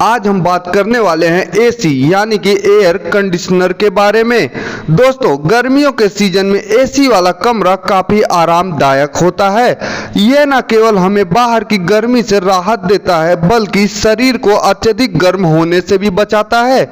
आज हम बात करने वाले हैं एसी यानी कि एयर कंडीशनर के बारे में। दोस्तों, गर्मियों के सीजन में एसी वाला कमरा काफी आरामदायक होता है। यह न केवल हमें बाहर की गर्मी से राहत देता है बल्कि शरीर को अत्यधिक गर्म होने से भी बचाता है।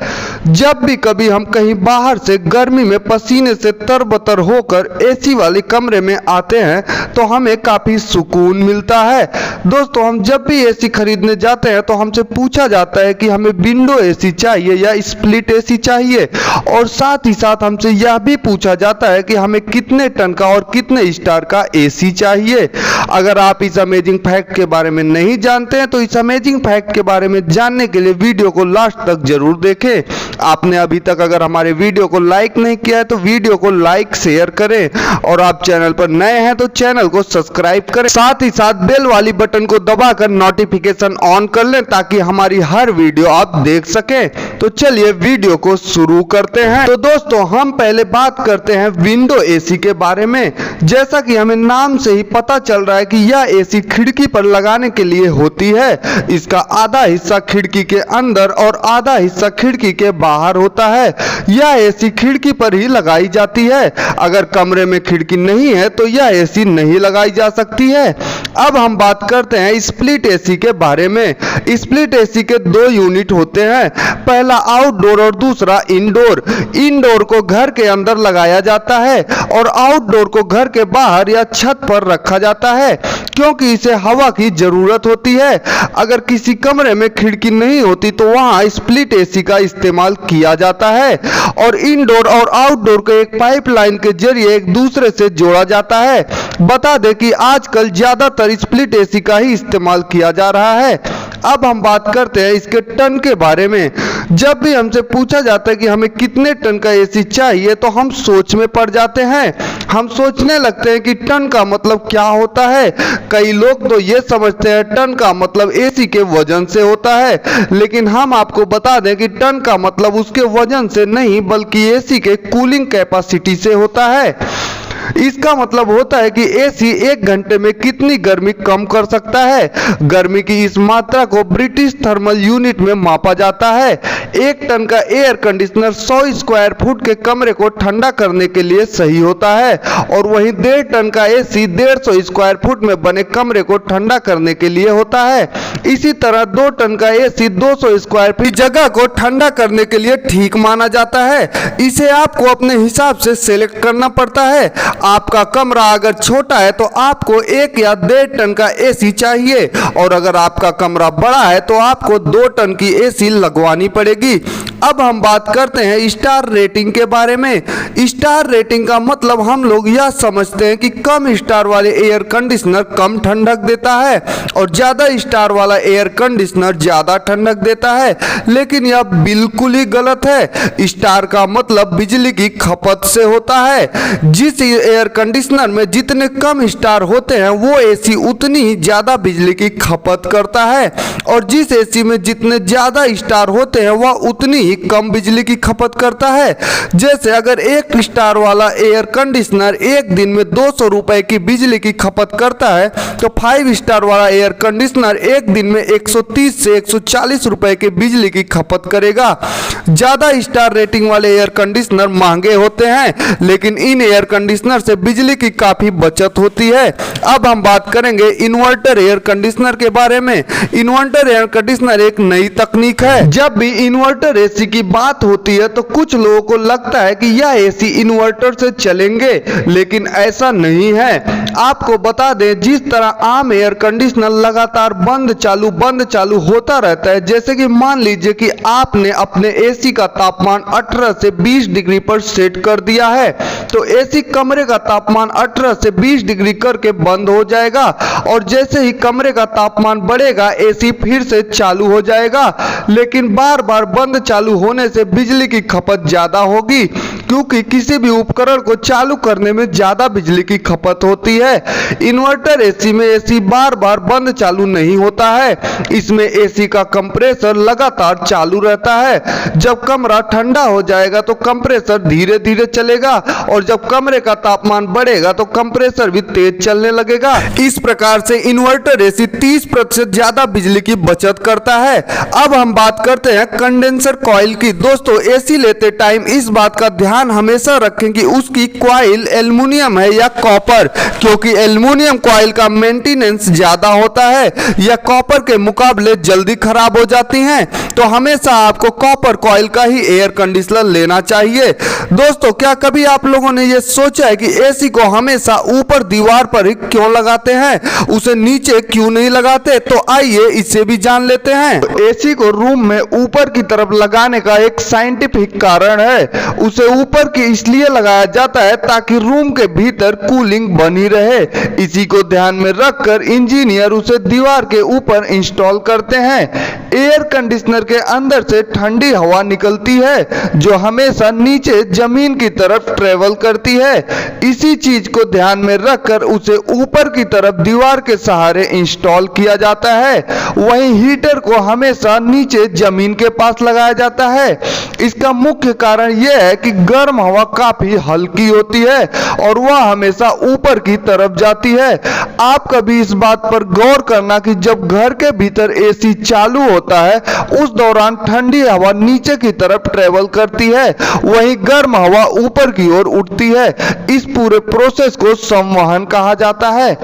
जब भी कभी हम कहीं बाहर से गर्मी में पसीने से तरबतर होकर एसी वाले कमरे में आते हैं तो हमें काफी सुकून मिलता है। दोस्तों, हम जब भी एसी खरीदने जाते हैं तो हमसे पूछा जाता है कि हमें विंडो एसी चाहिए या स्प्लिट एसी चाहिए, और साथ ही साथ हमसे यह भी पूछा जाता है कि हमें कितने टन का और कितने स्टार का एसी चाहिए। अगर आप इस अमेजिंग फैक्ट के बारे में नहीं जानते हैं तो इस अमेजिंग फैक्ट के बारे में जानने के लिए वीडियो को लास्ट तक जरूर देखें। आपने अभी तक अगर हमारे वीडियो को लाइक नहीं किया है तो वीडियो को लाइक शेयर करें, और आप चैनल पर नए हैं तो चैनल को सब्सक्राइब करें। साथ ही साथ बेल वाली बटन को दबाकर नोटिफिकेशन ऑन कर लें ताकि हमारी हर वीडियो आप देख सकें। तो चलिए वीडियो को शुरू करते हैं। तो दोस्तों, हम पहले बात करते हैं विंडो एसी के बारे में। जैसा कि हमें नाम से ही पता चल रहा है कि यह एसी खिड़की पर लगाने के लिए होती है। इसका आधा हिस्सा खिड़की के अंदर और आधा हिस्सा खिड़की के बाहर होता है। यह एसी खिड़की पर ही लगाई जाती है। अगर कमरे में खिड़की नहीं है तो यह एसी नहीं लगाई जा सकती है। अब हम बात करते हैं स्प्लिट एसी के बारे में। स्प्लिट एसी के दो यूनिट होते हैं, पहला आउटडोर और दूसरा इंडोर। इंडोर को घर के अंदर लगाया जाता है और आउटडोर को घर के बाहर या छत पर रखा जाता है क्योंकि इसे हवा की जरूरत होती है। अगर किसी कमरे में खिड़की नहीं होती तो वहां स्प्लिट एसी का इस्तेमाल किया जाता है, और इंडोर और आउटडोर को एक पाइपलाइन के जरिए एक दूसरे से जोड़ा जाता है। बता दें कि आजकल ज्यादातर स्प्लिट एसी का ही इस्तेमाल किया जा रहा है। अब हम बात करते हैं इसके टन के बारे में। जब भी हमसे पूछा जाता है कि हमें कितने टन का एसी चाहिए तो हम सोच में पड़ जाते हैं। हम सोचने लगते हैं कि टन का मतलब क्या होता है। कई लोग तो ये समझते हैं टन का मतलब एसी के वजन से होता है, लेकिन हम आपको बता दें कि टन का मतलब उसके वजन से नहीं बल्कि एसी के कूलिंग कैपेसिटी से होता है। इसका मतलब होता है कि एसी एक घंटे में कितनी गर्मी कम कर सकता है। गर्मी की इस मात्रा को ब्रिटिश थर्मल यूनिट में मापा जाता है। एक टन का एयर कंडीशनर 100 स्क्वायर फुट के कमरे को ठंडा करने के लिए सही होता है, और वहीं 1.5 टन का एसी 150 स्क्वायर फुट में बने कमरे को ठंडा करने के लिए होता है। इसी तरह 2 टन का एसी 200 स्क्वायर फीट जगह को ठंडा करने के लिए ठीक माना जाता है। इसे आपको अपने हिसाब से सेलेक्ट करना पड़ता है। आपका कमरा अगर छोटा है तो आपको 1 या 1.5 टन का एसी चाहिए, और अगर आपका कमरा बड़ा है तो आपको 2 टन की एसी लगवानी पड़ेगी। अब हम बात करते हैं स्टार रेटिंग के बारे में। स्टार रेटिंग का मतलब हम लोग यह समझते हैं कि कम स्टार वाले एयर कंडीशनर कम ठंडक देता है और ज्यादा स्टार वाला एयर कंडीशनर ज्यादा ठंडक देता है, लेकिन यह बिल्कुल ही गलत है। स्टार का मतलब बिजली की खपत से होता है। जिस एयर कंडीशनर में जितने कम स्टार होते हैं वो एसी उतनी ही ज्यादा बिजली की खपत करता है, और जिस एसी में जितने ज्यादा स्टार होते हैं वह उतनी ही कम बिजली की खपत करता है। जैसे अगर 1 स्टार वाला एयर कंडीशनर एक दिन में 200 रुपए की बिजली की खपत करता है तो 5 स्टार वाला एयर कंडीशनर एक दिन में 130 से 140 रुपए की बिजली की खपत करेगा। ज्यादा स्टार रेटिंग वाले एयर कंडीशनर महंगे होते हैं, लेकिन इन एयर कंडीशनर से बिजली की काफी बचत होती है। अब हम बात करेंगे इन्वर्टर एयर कंडीशनर के बारे में। इन्वर्टर एयर कंडीशनर एक नई तकनीक है। जब भी इन्वर्टर एसी की बात होती है तो कुछ लोगों को लगता है कि यह एसी इन्वर्टर से चलेंगे, लेकिन ऐसा नहीं है। आपको बता दें, जिस तरह आम एयर कंडीशनर लगातार बंद चालू होता रहता है, जैसे कि मान लीजिए कि आपने अपने एसी का तापमान 18 से 20 डिग्री पर सेट कर दिया है, तो एसी कमरे का तापमान 18 से 20 डिग्री करके बंद हो जाएगा, और जैसे ही कमरे का तापमान बढ़ेगा एसी फिर से चालू हो जाएगा। लेकिन बार बार बंद चालू होने से बिजली की खपत ज्यादा होगी क्योंकि किसी भी उपकरण को चालू करने में ज्यादा बिजली की खपत होती है। इन्वर्टर एसी में एसी बार बार बंद चालू नहीं होता है। इसमें एसी का कंप्रेसर लगातार चालू रहता है। जब कमरा ठंडा हो जाएगा तो कंप्रेसर धीरे धीरे चलेगा और जब कमरे का तापमान बढ़ेगा तो कंप्रेसर भी तेज चलने लगेगा। इस प्रकार से इन्वर्टर एसी 30% ज्यादा बिजली की बचत करता है। अब हम बात करते हैं कंडेंसर कॉइल की। दोस्तों एसी लेते टाइम इस बात का ध्यान हमेशा रखें कि उसकी कॉइल एल्युमिनियम है या कॉपर, क्योंकि एल्युमिनियम कॉइल का मेंटेनेंस ज्यादा होता है या कॉपर के मुकाबले जल्दी खराब हो जाती हैं। तो हमेशा आपको कॉपर कॉइल का ही एयर कंडीशनर लेना चाहिए। दोस्तों क्या कभी आप लोगों ने यह सोचा है कि एसी को हमेशा ऊपर दीवार पर ही क्यों लगाते हैं, उसे नीचे क्यों नहीं लगाते? तो आइए इसे भी जान लेते हैं। एसी को रूम में ऊपर की तरफ लगाने का एक साइंटिफिक कारण है। उसे ऊपर की इसलिए लगाया जाता है ताकि रूम के भीतर कूलिंग बनी रहे। इसी को ध्यान में रखकर इंजीनियर उसे दीवार के ऊपर इंस्टॉल करते हैं। एयर कंडीशनर के अंदर से ठंडी हवा निकलती है जो हमेशा नीचे जमीन की तरफ ट्रेवल करती है। इसी चीज को ध्यान में रखकर उसे ऊपर की तरफ दीवार के सहारे इंस्टॉल किया जाता है। वहीं हीटर को हमेशा नीचे जमीन के पास लगाया जाता है। इसका मुख्य कारण यह है कि गर्म हवा काफी हल्की होती है और वह हमेशा ऊपर की तरफ जाती है। आप कभी इस बात पर गौर करना कि जब घर के भीतर एसी चालू होता है उस दौरान ठंडी हवा नीचे की तरफ ट्रेवल करती है, वहीं गर्म हवा ऊपर की ओर उठती है। इस पूरे प्रोसेस को संवहन कहा जाता है।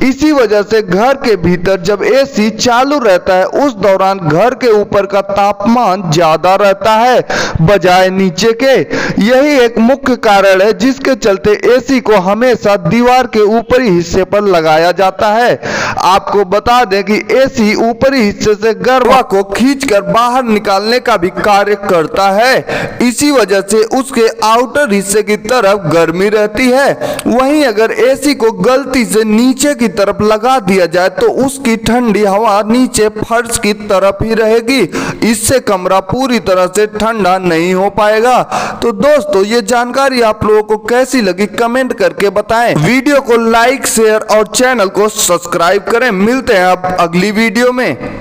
इसी वजह से घर के भीतर जब एसी चालू रहता है उस दौरान घर के ऊपर का तापमान ज्यादा रहता है बजाय नीचे के। यही एक मुख्य कारण है जिसके चलते एसी को हमेशा दीवार के ऊपरी हिस्से पर लगाया जाता है। आपको बता दें कि एसी ऊपरी हिस्से से गर्म हवा को खींचकर बाहर निकालने का भी कार्य करता है। इसी वजह से उसके आउटर हिस्से की तरफ गर्मी रहती है। वहीं अगर एसी को गलती से नीचे की तरफ लगा दिया जाए तो उसकी ठंडी हवा नीचे फर्श की तरफ ही रहेगी। इससे कमरा पूरी तरह से ठंडा नहीं हो पाएगा। तो दोस्तों ये जानकारी आप लोगों को कैसी लगी कमेंट करके बताएं। वीडियो को लाइक शेयर और चैनल को सब्सक्राइब करें। मिलते हैं अब अगली वीडियो में।